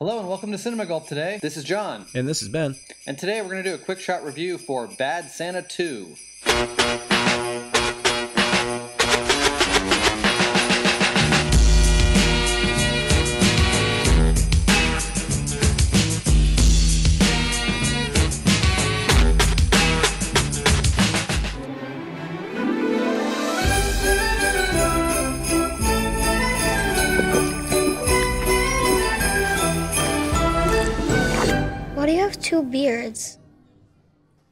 Hello and welcome to Cinema Gulp today. This is John. And this is Ben. And today we're going to do a quick shot review for Bad Santa 2. Why do you have two beards?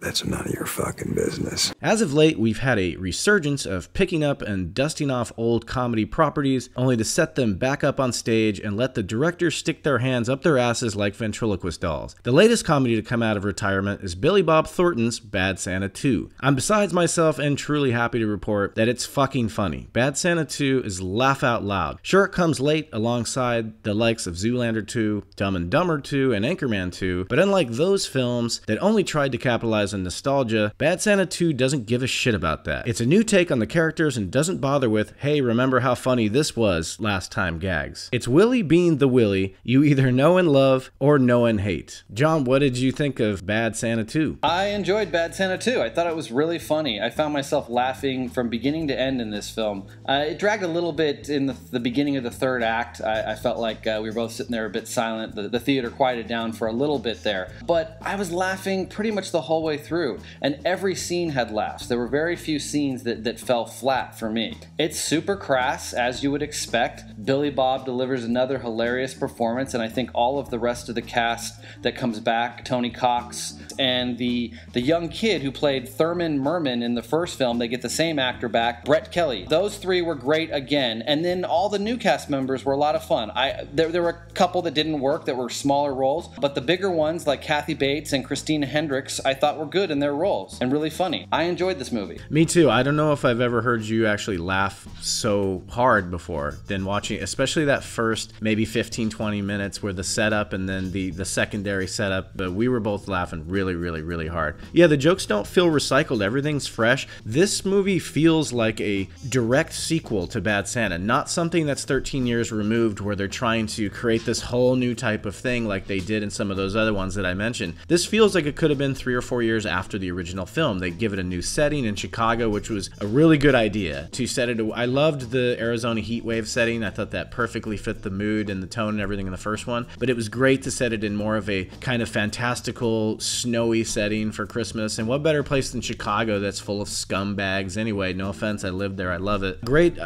That's none of your fucking business. As of late, we've had a resurgence of picking up and dusting off old comedy properties, only to set them back up on stage and let the directors stick their hands up their asses like ventriloquist dolls. The latest comedy to come out of retirement is Billy Bob Thornton's Bad Santa 2. I'm besides myself and truly happy to report that it's fucking funny. Bad Santa 2 is laugh out loud. Sure, it comes late alongside the likes of Zoolander 2, Dumb and Dumber 2, and Anchorman 2, but unlike those films that only tried to capitalize on nostalgia, Bad Santa 2 doesn't give a shit about that. It's a new take on the characters and doesn't bother with, hey, remember how funny this was last time gags. It's Willie being the Willie you either know and love or know and hate. John, what did you think of Bad Santa 2? I enjoyed Bad Santa 2. I thought it was really funny. I found myself laughing from beginning to end in this film. It dragged a little bit in the beginning of the third act. I felt like we were both sitting there a bit silent. The theater quieted down for a little bit there. But I was laughing pretty much the whole way through. And every scene had laughs. There were very few scenes that fell flat for me. It's super crass, as you would expect. Billy Bob delivers another hilarious performance, and I think all of the rest of the cast that comes back, Tony Cox and the young kid who played Thurman Merman in the first film, they get the same actor back, Brett Kelly. Those three were great again, and then all the new cast members were a lot of fun. There were a couple that didn't work that were smaller roles, but the bigger ones like Kathy Bates and Christina Hendricks I thought were good in their roles and really funny. I enjoyed this movie. Me too. I don't know if I've ever heard you actually laugh so hard before than watching, especially that first maybe 15-20 minutes where the setup and then the secondary setup, but we were both laughing really hard. Yeah, the jokes don't feel recycled. Everything's fresh. This movie feels like a direct sequel to Bad Santa, not something that's 13 years removed where they're trying to create this whole new type of thing like they did in some of those other ones that I mentioned. This feels like it could have been 3 or 4 years after the original film. They give it a new setting in Chicago, which was a really good idea to set it. I loved the Arizona heat wave setting. I thought that perfectly fit the mood and the tone and everything in the first one, but it was great to set it in more of a kind of fantastical, snowy setting for Christmas. And what better place than Chicago that's full of scumbags anyway? No offense, I lived there, I love it. Great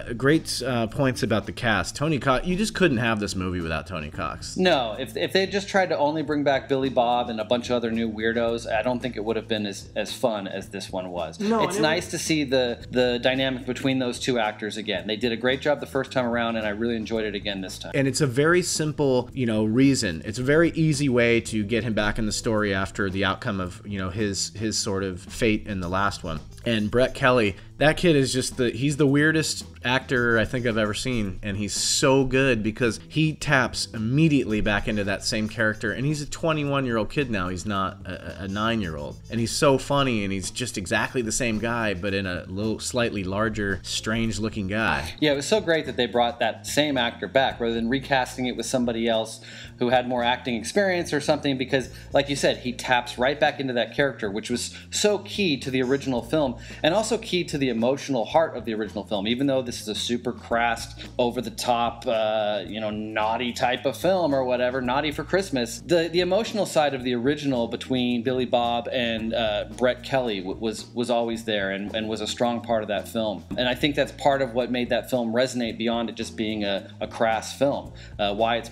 points about the cast. Tony Cox, you just couldn't have this movie without Tony Cox. No, if they just tried to only bring back Billy Bob and a bunch of other new weirdos, I don't think it would have been as fun as this one was. No, it's nice to see the dynamic between those two actors again. They did a great job the first time around, and I really enjoyed it again this time. And it's a very simple, reason. It's a very easy way to get him back in the story after the outcome of, his sort of fate in the last one. And Brett Kelly, that kid is just he's the weirdest actor I think I've ever seen, and he's so good because he taps immediately back into that same character, and he's a 21-year-old kid now. He's not a 9-year-old, and he's so funny, and he's just exactly the same guy, but in a little slightly larger, strange-looking guy. Yeah, it was so great that they brought that same actor back rather than recasting it with somebody else who had more acting experience or something, because, like you said, he taps right back into that character, which was so key to the original film, and also key to the emotional heart of the original film. Even though this is a super crass, over-the-top, naughty type of film or whatever, naughty for Christmas, the emotional side of the original between Billy Bob and Brett Kelly was always there and was a strong part of that film. And I think that's part of what made that film resonate beyond it just being a crass film. Why it's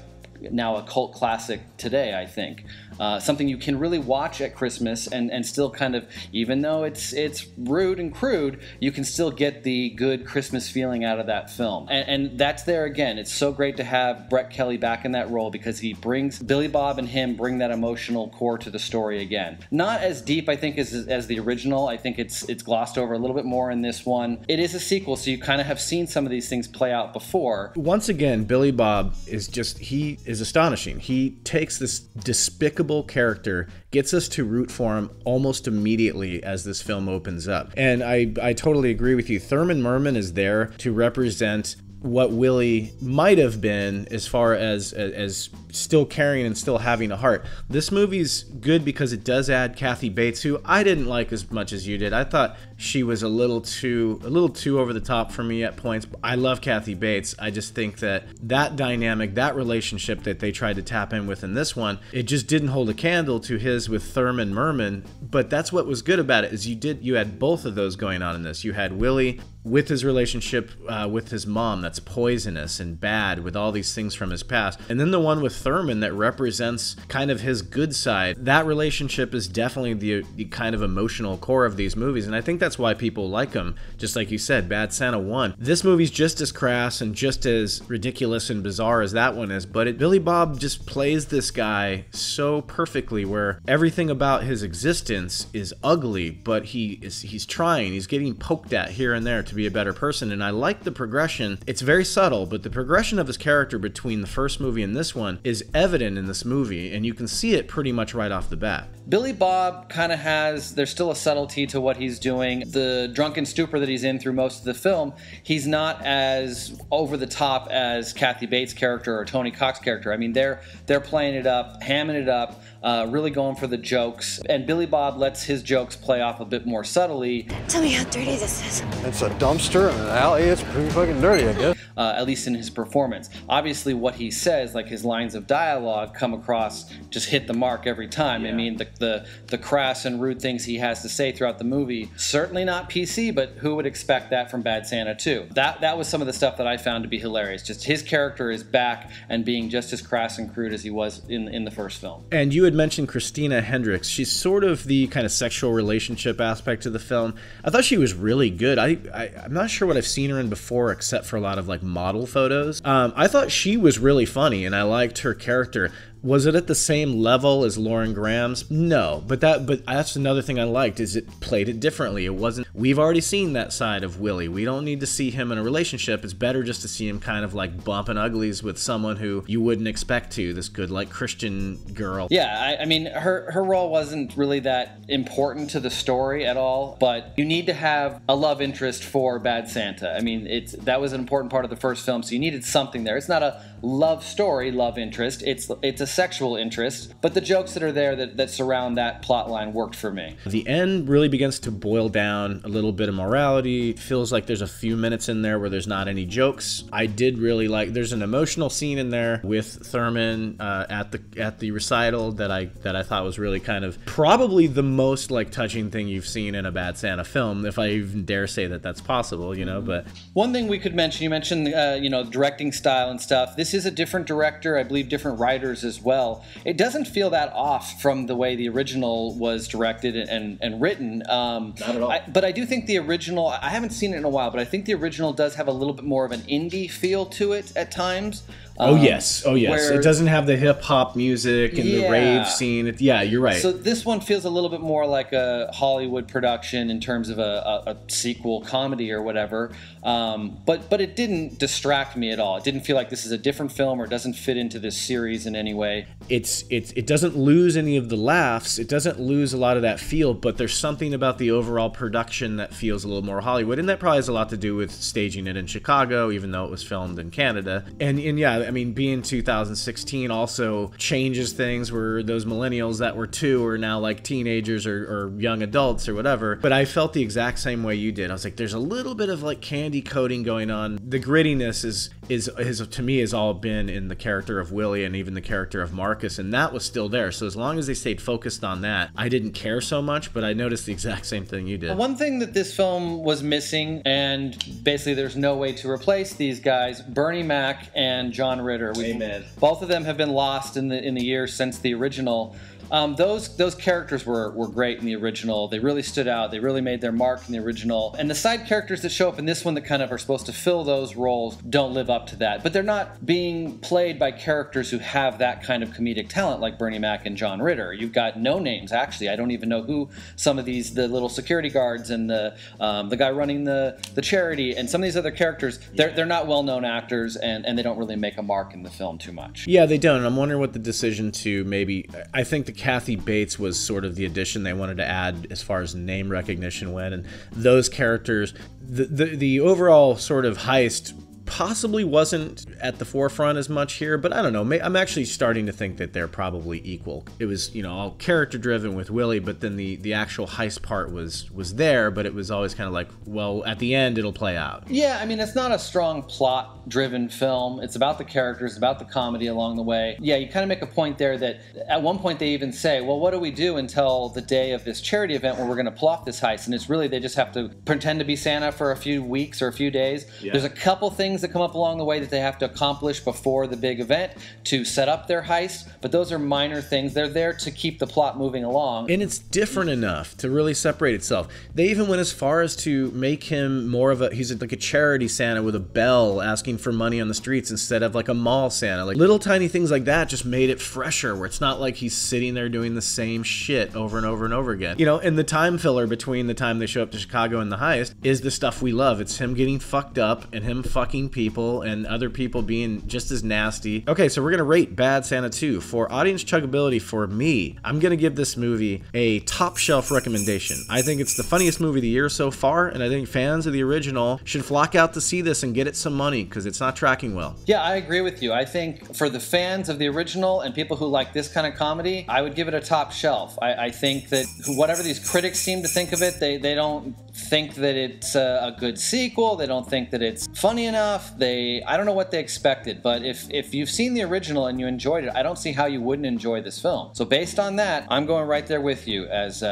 now a cult classic today, I think. Something you can really watch at Christmas and still kind of, even though it's rude and crude, you can still get the good Christmas feeling out of that film. And that's there again. It's so great to have Brett Kelly back in that role because he brings, Billy Bob and him bring that emotional core to the story again. Not as deep, I think, as the original. I think it's glossed over a little bit more in this one. It is a sequel, so you kind of have seen some of these things play out before. Once again, Billy Bob is he is astonishing. He takes this despicable character, gets us to root for him almost immediately as this film opens up. And I totally agree with you. Thurman Merman is there to represent what Willie might have been as far as still caring and still having a heart. This movie's good because it does add Kathy Bates, who I didn't like as much as you did. I thought she was a little too over the top for me at points. I love Kathy Bates. I just think that dynamic, that relationship that they tried to tap in with in this one, it just didn't hold a candle to his with Thurman Merman. But that's what was good about it, is you had both of those going on in this. You had Willie with his relationship with his mom that's poisonous and bad, with all these things from his past, and then the one with Thurman that represents kind of his good side. That relationship is definitely the kind of emotional core of these movies, and I think that's why people like them. Just like you said, Bad Santa 1. This movie's just as crass and just as ridiculous and bizarre as that one is, but Billy Bob just plays this guy so perfectly, where everything about his existence is ugly, but he's trying, he's getting poked at here and there to be a better person. And I like the progression. It's very subtle, but the progression of his character between the first movie and this one is evident in this movie, and you can see it pretty much right off the bat. Billy Bob kind of there's still a subtlety to what he's doing. The drunken stupor that he's in through most of the film, he's not as over the top as Kathy Bates' character or Tony Cox's character. I mean, they're playing it up, hamming it up, really going for the jokes, and Billy Bob lets his jokes play off a bit more subtly. Tell me how dirty this is. It's a dumpster and an alley. It's pretty fucking dirty, I guess. At least in his performance. Obviously, what he says, like his lines of dialogue, come across, just hit the mark every time. Yeah. I mean, the crass and rude things he has to say throughout the movie, certainly not PC, but who would expect that from Bad Santa 2? That was some of the stuff that I found to be hilarious. Just his character is back and being just as crass and crude as he was in the first film. And you had mentioned Christina Hendricks. She's sort of the kind of sexual relationship aspect of the film. I thought she was really good. I'm not sure what I've seen her in before, except for a lot of like model photos. I thought she was really funny, and I liked her character. Was it at the same level as Lauren Graham's? No, but that's another thing I liked, is it played it differently. It wasn't, we've already seen that side of Willie. We don't need to see him in a relationship. It's better just to see him kind of like bumping uglies with someone who you wouldn't expect to, this good like Christian girl. Yeah, I mean, her role wasn't really that important to the story at all, but you need to have a love interest for Bad Santa. I mean, that was an important part of the first film, so you needed something there. It's not a love story, love interest. It's a sexual interest, but the jokes that are there that surround that plot line worked for me. The end really begins to boil down a little bit of morality. It feels like there's a few minutes in there where there's not any jokes. I did really like, there's an emotional scene in there with Thurman at the recital that I thought was really kind of probably the most like touching thing you've seen in a Bad Santa film, if I even dare say that that's possible, you know. But one thing we could mention, you mentioned directing style and stuff. This is a different director, I believe different writers as well. It doesn't feel that off from the way the original was directed and written. Not at all. But I do think the original, I haven't seen it in a while, but I think the original does have a little bit more of an indie feel to it at times. Oh yes. It doesn't have the hip hop music and the rave scene. Yeah, you're right. So this one feels a little bit more like a Hollywood production in terms of a sequel comedy or whatever. But it didn't distract me at all. It didn't feel like this is a different film or doesn't fit into this series in any way. It doesn't lose any of the laughs. It doesn't lose a lot of that feel, but there's something about the overall production that feels a little more Hollywood, and that probably has a lot to do with staging it in Chicago, even though it was filmed in Canada. And yeah, I mean, being 2016 also changes things, where those millennials that were 2 are now like teenagers or young adults or whatever. But I felt the exact same way you did. I was like, there's a little bit of like candy coating going on. The grittiness is to me has all been in the character of Willie and even the character of Marcus, and that was still there. So as long as they stayed focused on that, I didn't care so much, but I noticed the exact same thing you did. One thing that this film was missing, and basically there's no way to replace these guys, Bernie Mac and John Ritter. Amen. Both of them have been lost in the years since the original. Those characters were great in the original. They really stood out. They really made their mark in the original. And the side characters that show up in this one that kind of are supposed to fill those roles don't live up to that. But they're not being played by characters who have that kind of comedic talent like Bernie Mac and John Ritter. You've got no names, actually. I don't even know who some of the little security guards and the guy running the charity and some of these other characters, they're not well-known actors, and they don't really make a mark in the film too much. Yeah, they don't. And I'm wondering what the decision to maybe, I think the Kathy Bates was sort of the addition they wanted to add as far as name recognition went, and those characters, the overall sort of heist possibly wasn't at the forefront as much here, but I don't know. I'm actually starting to think that they're probably equal. It was, you know, all character driven with Willie, but then the actual heist part was there, but it was always kind of like, well, at the end it'll play out. Yeah, I mean, it's not a strong plot driven film. It's about the characters, about the comedy along the way. Yeah, you kind of make a point there that at one point they even say, well, what do we do until the day of this charity event where we're going to pull off this heist? And it's really, they just have to pretend to be Santa for a few weeks or a few days. Yeah. There's a couple things that come up along the way that they have to accomplish before the big event to set up their heist, but those are minor things. They're there to keep the plot moving along. And it's different enough to really separate itself. They even went as far as to make him more of a, he's like a charity Santa with a bell asking for money on the streets instead of like a mall Santa. Like little tiny things like that just made it fresher, where it's not like he's sitting there doing the same shit over and over and over again. You know, and the time filler between the time they show up to Chicago and the heist is the stuff we love. It's him getting fucked up and him fucking people and other people being just as nasty. Okay, so we're gonna rate Bad Santa 2. For audience chuggability, for me, I'm gonna give this movie a top shelf recommendation. I think it's the funniest movie of the year so far, and I think fans of the original should flock out to see this and get it some money, because it's not tracking well. Yeah, I agree with you. I think for the fans of the original and people who like this kind of comedy, I would give it a top shelf. I think that whatever these critics seem to think of it, they don't think that it's a good sequel. They don't think that it's funny enough. I don't know what they expected, but if you've seen the original and you enjoyed it, I don't see how you wouldn't enjoy this film. So based on that, I'm going right there with you as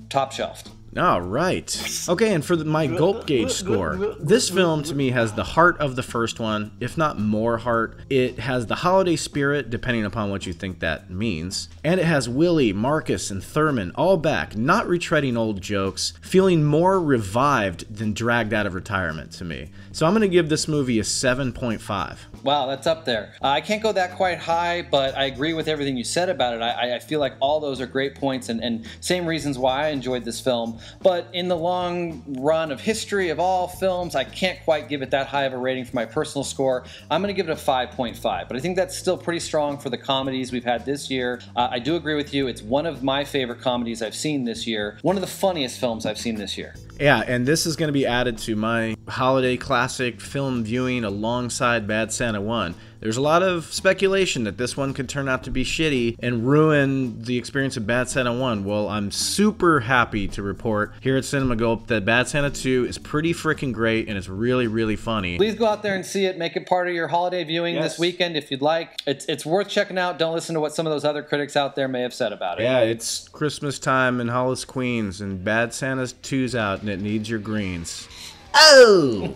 top shelved. All right. Okay, and for my gulp gauge score, this film to me has the heart of the first one, if not more heart. It has the holiday spirit, depending upon what you think that means. And it has Willie, Marcus, and Thurman all back, not retreading old jokes, feeling more revived than dragged out of retirement to me. So I'm going to give this movie a 7.5. Wow, that's up there. I can't go that quite high, but I agree with everything you said about it. I feel like all those are great points and same reasons why I enjoyed this film. But in the long run of history of all films, I can't quite give it that high of a rating for my personal score. I'm going to give it a 5.5, but I think that's still pretty strong for the comedies we've had this year. I do agree with you. It's one of my favorite comedies I've seen this year. One of the funniest films I've seen this year. Yeah, and this is going to be added to my holiday classic film viewing alongside Bad Santa 1. There's a lot of speculation that this one could turn out to be shitty and ruin the experience of Bad Santa 1. Well, I'm super happy to report here at Cinema Gulp that Bad Santa 2 is pretty freaking great and it's really, really funny. Please go out there and see it. Make it part of your holiday viewing this weekend if you'd like. It's worth checking out. Don't listen to what some of those other critics out there may have said about it. Yeah, it's Christmas time in Hollis, Queens, and Bad Santa 2's out and it needs your greens. Oh!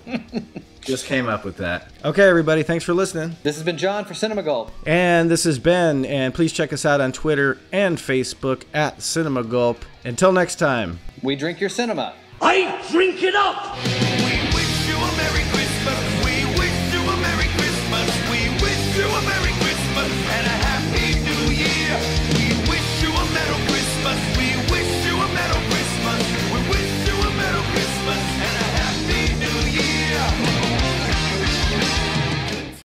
Just came up with that. Okay, everybody, thanks for listening. This has been John for Cinema Gulp. And this is Ben, and please check us out on Twitter and Facebook at Cinema Gulp. Until next time. We drink your cinema. I drink it up! We wish you a Merry Christmas.